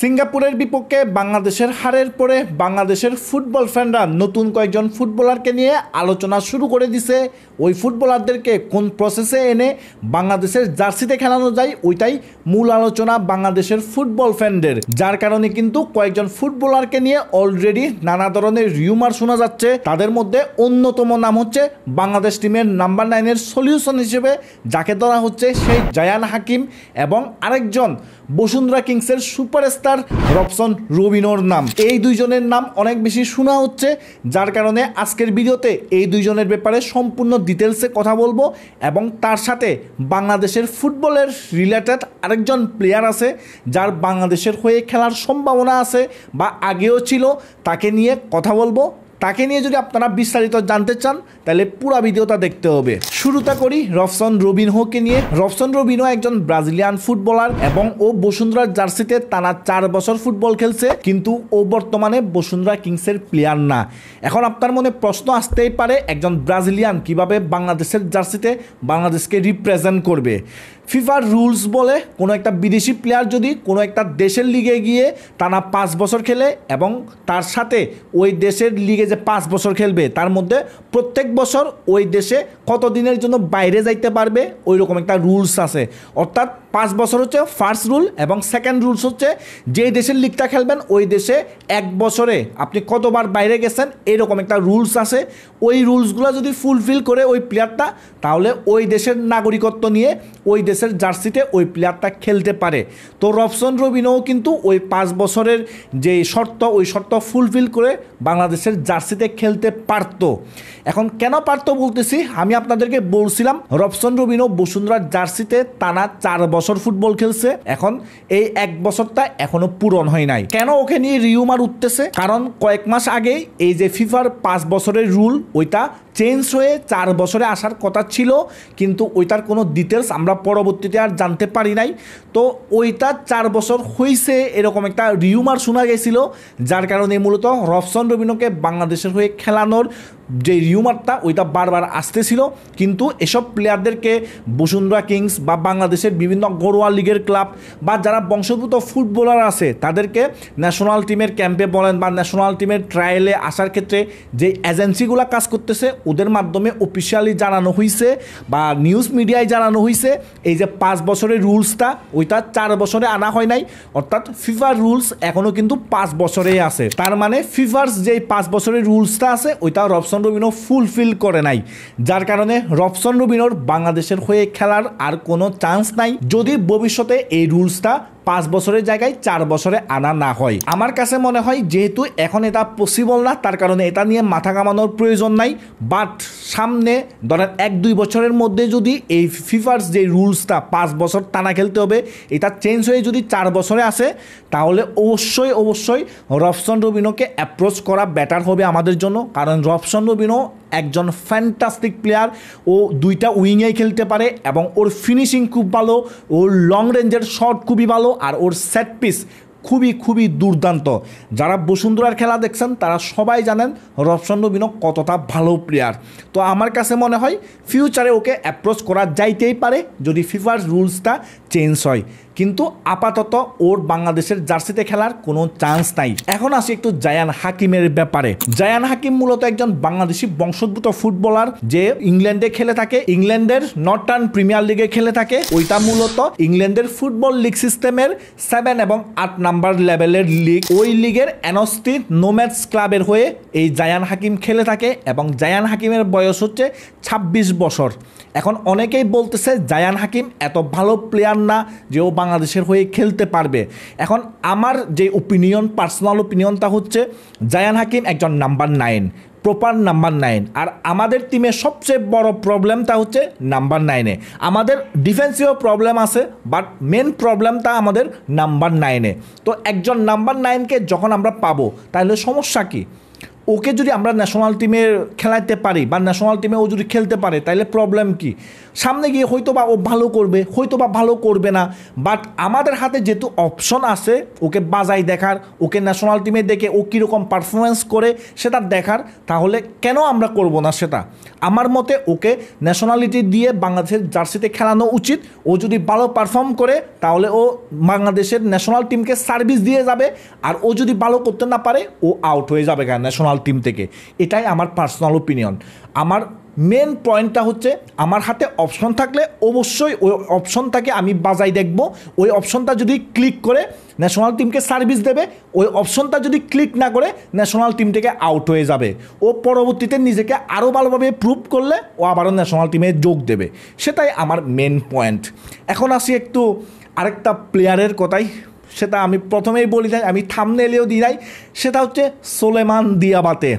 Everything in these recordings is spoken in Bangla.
সিঙ্গাপুরের বিপক্ষে বাংলাদেশের হারের পরে বাংলাদেশের ফুটবল ফ্যানরা নতুন কয়েকজন ফুটবলারকে নিয়ে আলোচনা শুরু করে দিছে। ওই ফুটবলারদেরকে কোন প্রসেসে এনে বাংলাদেশের জার্সিতে খেলানো যায় ওইটাই মূল আলোচনা বাংলাদেশের ফুটবল ফ্যানদের, যার কারণে কিন্তু কয়েকজন ফুটবলারকে নিয়ে অলরেডি নানা ধরনের রিউমার শোনা যাচ্ছে। তাদের মধ্যে অন্যতম নাম হচ্ছে বাংলাদেশ টিমের নাম্বার 9-এর সলিউশন হিসেবে যাকে ধরা হচ্ছে সেই জায়ান হাকিম, এবং আরেকজন বসুন্ধরা কিংসের সুপারস্টার রবসন রবিনোর নাম। এই দুইজনের নাম অনেক বেশি শোনা হচ্ছে, যার কারণে আজকের ভিডিওতে এই দুইজনের ব্যাপারে সম্পূর্ণ ডিটেলসে কথা বলবো, এবং তার সাথে বাংলাদেশের ফুটবলের রিলেটেড আরেকজন প্লেয়ার আছে যার বাংলাদেশের হয়ে খেলার সম্ভাবনা আছে বা আগেও ছিল, তাকে নিয়ে কথা বলবো। তাকে নিয়ে যদি আপনারা বিস্তারিত জানতে চান তাহলে পুরো ভিডিওটা দেখতে হবে। শুরুটা করি রবসন রবিনহোকে নিয়ে। রবসন রবিনহো একজন ব্রাজিলিয়ান ফুটবলার এবং ও বসুন্ধরার জার্সিতে টানা 4 বছর ফুটবল খেলছে, কিন্তু ও বর্তমানে বসুন্ধরা কিংসের প্লেয়ার না। এখন আপনার মনে প্রশ্ন আসতেই পারে, একজন ব্রাজিলিয়ান কিভাবে বাংলাদেশের জার্সিতে বাংলাদেশকে রিপ্রেজেন্ট করবে? ফিফার রুলস বলে কোনো একটা বিদেশি প্লেয়ার যদি কোনো একটা দেশের লিগে গিয়ে টানা 5 বছর খেলে এবং তার সাথে ওই দেশের লিগে যে 5 বছর খেলবে তার মধ্যে প্রত্যেক বছর ওই দেশে কত দিনের জন্য বাইরে যাইতে পারবে ওই রকম একটা রুলস আছে। অর্থাৎ 5 বছর হচ্ছে ফার্স্ট রুল, এবং সেকেন্ড রুলস হচ্ছে যেই দেশের লিগটা খেলবেন ওই দেশে 1 বছরে আপনি কতবার বাইরে গেছেন এরকম একটা রুলস আছে। ওই রুলসগুলো যদি ফুলফিল করে ওই প্লেয়ারটা, তাহলে ওই দেশের নাগরিকত্ব নিয়ে ওই দেশের জার্সিতে ওই প্লেয়ারটা খেলতে পারে। তো রবসন রবিনোও কিন্তু ওই 5 বছরের যে শর্ত ওই শর্ত ফুলফিল করে বাংলাদেশের জার্সিতে খেলতে পারতো। এখন কেন পারতো বলতেছি, আমি আপনাদেরকে বলছিলাম রবসন রবিনো বসুন্ধরার জার্সিতে টানা 4 বছর ফুটবল খেলছে। এখন এই 1 বছরটা এখনো পূরণ হয় নাই। কেন ওকে নিয়ে রিউমার উঠতেছে? কারণ কয়েক মাস আগেই এই যে ফিফার 5 বছরের রুল ওইটা চেঞ্জ হয়ে 4 বছরে আসার কথা ছিল, কিন্তু ওইটার কোনো ডিটেলস আমরা পরবর্তীতে আর জানতে পারি নাই। তো ওইটা 4 বছর হয়েছে এরকম একটা রিউমার শোনা গেছিল, যার কারণে মূলত রবসন রবিনোকে বাংলাদেশের হয়ে খেলানোর যে রিউমারটা ওইটা বারবার আসতেছিল। কিন্তু এসব প্লেয়ারদেরকে বসুন্ধরা কিংস বা বাংলাদেশের বিভিন্ন ঘরোয়া লিগের ক্লাব বা যারা বংশোদ্ভূত ফুটবলার আছে তাদেরকে ন্যাশনাল টিমের ক্যাম্পে বলেন বা ন্যাশনাল টিমের ট্রায়ালে আসার ক্ষেত্রে যে এজেন্সিগুলো কাজ করতেছে ওদের মাধ্যমে অফিসিয়ালি জানানো হয়েছে বা নিউজ মিডিয়ায় জানানো হয়েছে এই যে 5 বছরের রুলসটা ওইটা 4 বছরে আনা হয় নাই। অর্থাৎ ফিফার রুলস এখনও কিন্তু 5 বছরেই আছে। তার মানে ফিফার যে 5 বছরের রুলসটা আছে ওইটা রবসন রবিনো ফুলফিল করে নাই, যার কারণে রবসন রবিনোর বাংলাদেশের হয়ে খেলার আর কোনো চান্স নাই যদি ভবিষ্যতে এই রুলসটা 5 বছরের জায়গায় 4 বছরে আনা না হয়। আমার কাছে মনে হয় যেহেতু এখন এটা পসিবল না, তার কারণে এটা নিয়ে মাথা ঘামানোর প্রয়োজন নাই। বাট সামনে ধরেন 1-2 বছরের মধ্যে যদি এই ফিফার যে রুলসটা 5 বছর টানা খেলতে হবে এটা চেঞ্জ হয়ে যদি 4 বছরে আসে, তাহলে অবশ্যই রবসন রবিনোকে অ্যাপ্রোচ করা বেটার হবে আমাদের জন্য। কারণ রবসন রবিনো একজন ফ্যান্টাস্টিক প্লেয়ার, ও 2টা উইংয়েই খেলতে পারে এবং ওর ফিনিশিং খুব ভালো, ওর লং রেঞ্জের শট খুবই ভালো, আর ওর সেট পিস খুবই দুর্দান্ত। যারা বসুন্ধরার খেলা দেখছেন তারা সবাই জানেন রবসন রবিনো কতটা ভালো প্লেয়ার। তো আমার কাছে মনে হয় ফিউচারে ওকে অ্যাপ্রোচ করা যাইতেই পারে যদি ফিফার রুলসটা চেঞ্জ হয়, কিন্তু আপাতত ওর বাংলাদেশের জার্সিতে খেলার কোনো চান্স নাই। এখন আসি একটু জায়ান হাকিমের ব্যাপারে। জায়ান হাকিম মূলত একজন বাংলাদেশি বংশোদ্ভূত ফুটবলার যে ইংল্যান্ডে খেলে থাকে, ইংল্যান্ডের নর্থার্ন প্রিমিয়ার লিগে খেলে থাকে। ওইটা মূলত ইংল্যান্ডের ফুটবল লিগ সিস্টেমের 7 এবং 8 নাম্বার লেভেলের লিগ। ওই লিগের অ্যানস্টি নোম্যাডস ক্লাবের হয়ে এই জায়ান হাকিম খেলে থাকে, এবং জায়ান হাকিমের বয়স হচ্ছে 26 বছর। এখন অনেকেই বলতেছে জায়ান হাকিম এত ভালো প্লেয়ার না যে ও বাংলাদেশের হয়ে খেলতে পারবে। এখন আমার যে ওপিনিয়ন, পার্সোনাল ওপিনিয়নটা হচ্ছে জায়ান হাকিম একজন নাম্বার 9, প্রপার নাম্বার 9। আর আমাদের টিমের সবচেয়ে বড় প্রবলেমটা হচ্ছে নাম্বার 9-এ। আমাদের ডিফেন্সিভ প্রবলেম আছে, বাট মেন প্রবলেমটা আমাদের নাম্বার 9-এ। তো একজন নাম্বার 9কে যখন আমরা পাবো তাহলে সমস্যা কি? ওকে যদি আমরা ন্যাশনাল টিমে খেলাইতে পারি বা ন্যাশনাল টিমে ও যদি খেলতে পারে তাহলে প্রবলেম কি? সামনে গিয়ে হয়তো বা ও ভালো করবে, হয়তো বা ভালো করবে না, বাট আমাদের হাতে যেহেতু অপশন আছে ওকে বাজাই দেখার, ওকে ন্যাশনাল টিমে দেখে ও কীরকম পারফরমেন্স করে সেটা দেখার, তাহলে কেন আমরা করব না সেটা? আমার মতে ওকে ন্যাশনালিটি দিয়ে বাংলাদেশের জার্সিতে খেলানো উচিত। ও যদি ভালো পারফর্ম করে তাহলে ও বাংলাদেশের ন্যাশনাল টিমকে সার্ভিস দিয়ে যাবে, আর ও যদি ভালো করতে না পারে ও আউট হয়ে যাবে ন্যাশনাল টিম থেকে। এটাই আমার পার্সোনাল ওপিনিয়ন। আমার মেন পয়েন্টটা হচ্ছে আমার হাতে অপশন থাকলে অবশ্যই ওই অপশনটাকে আমি বাজাই দেখব। ওই অপশনটা যদি ক্লিক করে ন্যাশনাল টিমকে সার্ভিস দেবে, ওই অপশনটা যদি ক্লিক না করে ন্যাশনাল টিম থেকে আউট হয়ে যাবে। ও পরবর্তীতে নিজেকে আরও ভালোভাবে প্রুভ করলে ও আবারও ন্যাশনাল টিমে যোগ দেবে। সেটাই আমার মেন পয়েন্ট। এখন আসি একটু আরেকটা প্লেয়ারের কথাই, সেটা আমি প্রথমেই বলি নাই, আমি থাম্বনেইলেও দিই নাই, সেটা হচ্ছে সোলেমান দিয়াবাতে।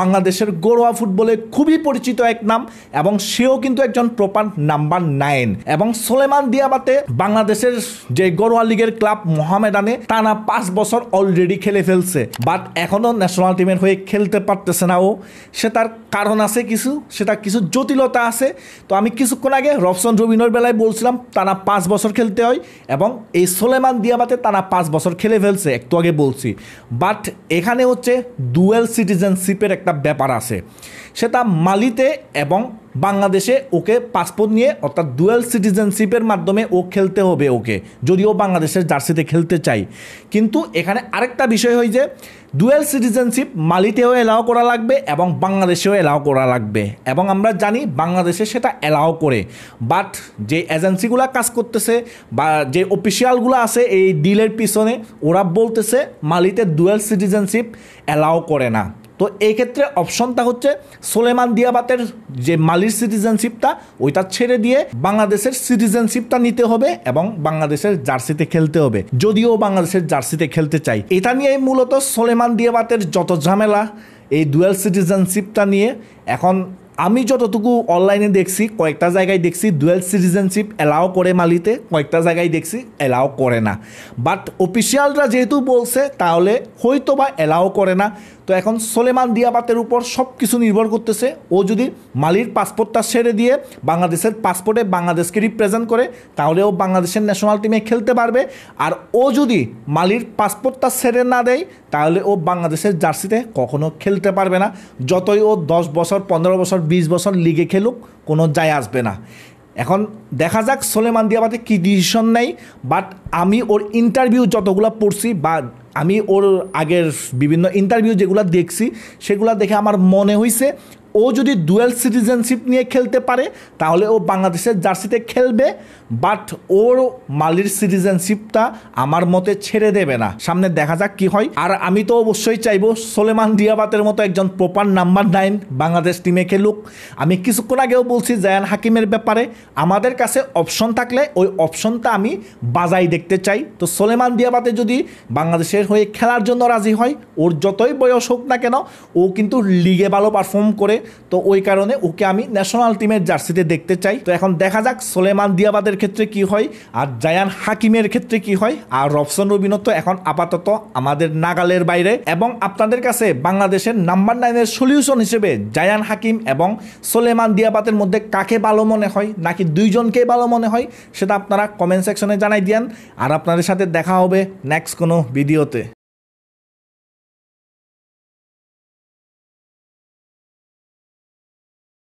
বাংলাদেশের ঘরোয়া ফুটবলে খুবই পরিচিত এক নাম, এবং সেও কিন্তু একজন প্রপার নাম্বার 9। এবং সোলেমান দিয়াবাতে বাংলাদেশের যে ঘরোয়া লিগের ক্লাব মোহামেডানে টানা 5 বছর অলরেডি খেলে ফেলছে, বাট এখনও ন্যাশনাল টিমের হয়ে খেলতে পারতেছে না ও। সেটার কারণ আছে কিছু, সেটা কিছু জটিলতা আছে। তো আমি কিছুক্ষণ আগে রবসন রবিনোর বেলায় বলছিলাম টানা 5 বছর খেলতে হয়, এবং এই সোলেমান দিয়াবাতে টানা 5 বছর খেলে ফেলছে, একটু আগে বলছি। বাট এখানে হচ্ছে ডুয়েল সিটিজেনশিপের একটা ব্যাপার আছে, সেটা মালিতে এবং বাংলাদেশে ওকে পাসপোর্ট নিয়ে, অর্থাৎ ডুয়েল সিটিজেনশিপের মাধ্যমে ও খেলতে হবে ওকে, যদিও বাংলাদেশের জার্সিতে খেলতে চাই। কিন্তু এখানে আরেকটা বিষয় হয় যে ডুয়েল সিটিজেনশিপ মালিতেও এলাও করা লাগবে এবং বাংলাদেশেও এলাও করা লাগবে, এবং আমরা জানি বাংলাদেশে সেটা এলাও করে। বাট যে এজেন্সিগুলো কাজ করতেছে বা যে অফিসিয়ালগুলো আছে এই ডিলের পিছনে, ওরা বলতেছে মালিতে ডুয়েল সিটিজেনশিপ এলাও করে না। তো এই ক্ষেত্রে অপশনটা হচ্ছে সোলেমান দিয়াবাতের যে মালির সিটিজেনশিপটা ওইটা ছেড়ে দিয়ে বাংলাদেশের সিটিজেনশিপটা নিতে হবে এবং বাংলাদেশের জার্সিতে খেলতে হবে, যদিও বাংলাদেশের জার্সিতে খেলতে চাই। এটা নিয়েই মূলত সোলেমান দিয়াবাতের যত ঝামেলা এই ডুয়েল সিটিজেনশিপটা নিয়ে। এখন আমি যতটুকু অনলাইনে দেখছি, কয়েকটা জায়গায় দেখছি ডুয়েল সিটিজেনশিপ এলাও করে মালিতে, কয়েকটা জায়গায় দেখছি এলাও করে না। বাট অফিসিয়ালরা যেহেতু বলছে তাহলে হয়তো বা এলাও করে না। তো এখন সোলেমান দিয়াবাতের উপর সব কিছু নির্ভর করতেছে। ও যদি মালির পাসপোর্টটা ছেড়ে দিয়ে বাংলাদেশের পাসপোর্টে বাংলাদেশকে রিপ্রেজেন্ট করে তাহলে ও বাংলাদেশের ন্যাশনাল টিমে খেলতে পারবে। আর ও যদি মালির পাসপোর্টটা ছেড়ে না দেয় তাহলে ও বাংলাদেশের জার্সিতে কখনো খেলতে পারবে না। যতই ও 10 বছর 15 বছর 20 বছর লিগে খেলুক, কোনো যায় আসবে না। এখন দেখা যাক সোলেমান দিয়াবাতে কী ডিসিশন নেয়। বাট আমি ওর ইন্টারভিউ যতগুলো পড়ছি বা আমি ওর আগের বিভিন্ন ইন্টারভিউ যেগুলো দেখছি সেগুলো দেখে আমার মনে হয়েছে ও যদি ডুয়েল সিটিজেনশিপ নিয়ে খেলতে পারে তাহলে ও বাংলাদেশের জার্সিতে খেলবে, বাট ওর মালির সিটিজেনশিপটা আমার মতে ছেড়ে দেবে না। সামনে দেখা যাক কি হয়। আর আমি তো অবশ্যই চাইবো সোলেমান দিয়াবাতের মতো একজন প্রপার নাম্বার 9 বাংলাদেশ টিমে খেলুক। আমি কিছুক্ষণ আগেও বলছি জায়ান হাকিমের ব্যাপারে, আমাদের কাছে অপশন থাকলে ওই অপশনটা আমি বাজাই দেখতে চাই। তো সোলেমান দিয়াবাতে যদি বাংলাদেশের হয়ে খেলার জন্য রাজি হয়, ওর যতই বয়স হোক না কেন ও কিন্তু লিগে ভালো পারফর্ম করে, তো ওই কারণে ওকে আমি ন্যাশনাল টিমের জার্সিতে দেখতে চাই। তো এখন দেখা যাক সোলেমান দিয়াবাতের ক্ষেত্রে কি হয় আর জায়ান হাকিমের ক্ষেত্রে কি হয়। আর রবসন রবিনো তো এখন আপাতত আমাদের নাগালের বাইরে। এবং আপনাদের কাছে বাংলাদেশের নাম্বার 9-এর সলিউশন হিসেবে জায়ান হাকিম এবং সোলেমান দিয়াবাতের মধ্যে কাকে ভালো মনে হয়, নাকি দুইজনকেই ভালো মনে হয়, সেটা আপনারা কমেন্ট সেকশনে জানাই দিয়েন। আর আপনাদের সাথে দেখা হবে নেক্সট কোনো ভিডিওতে।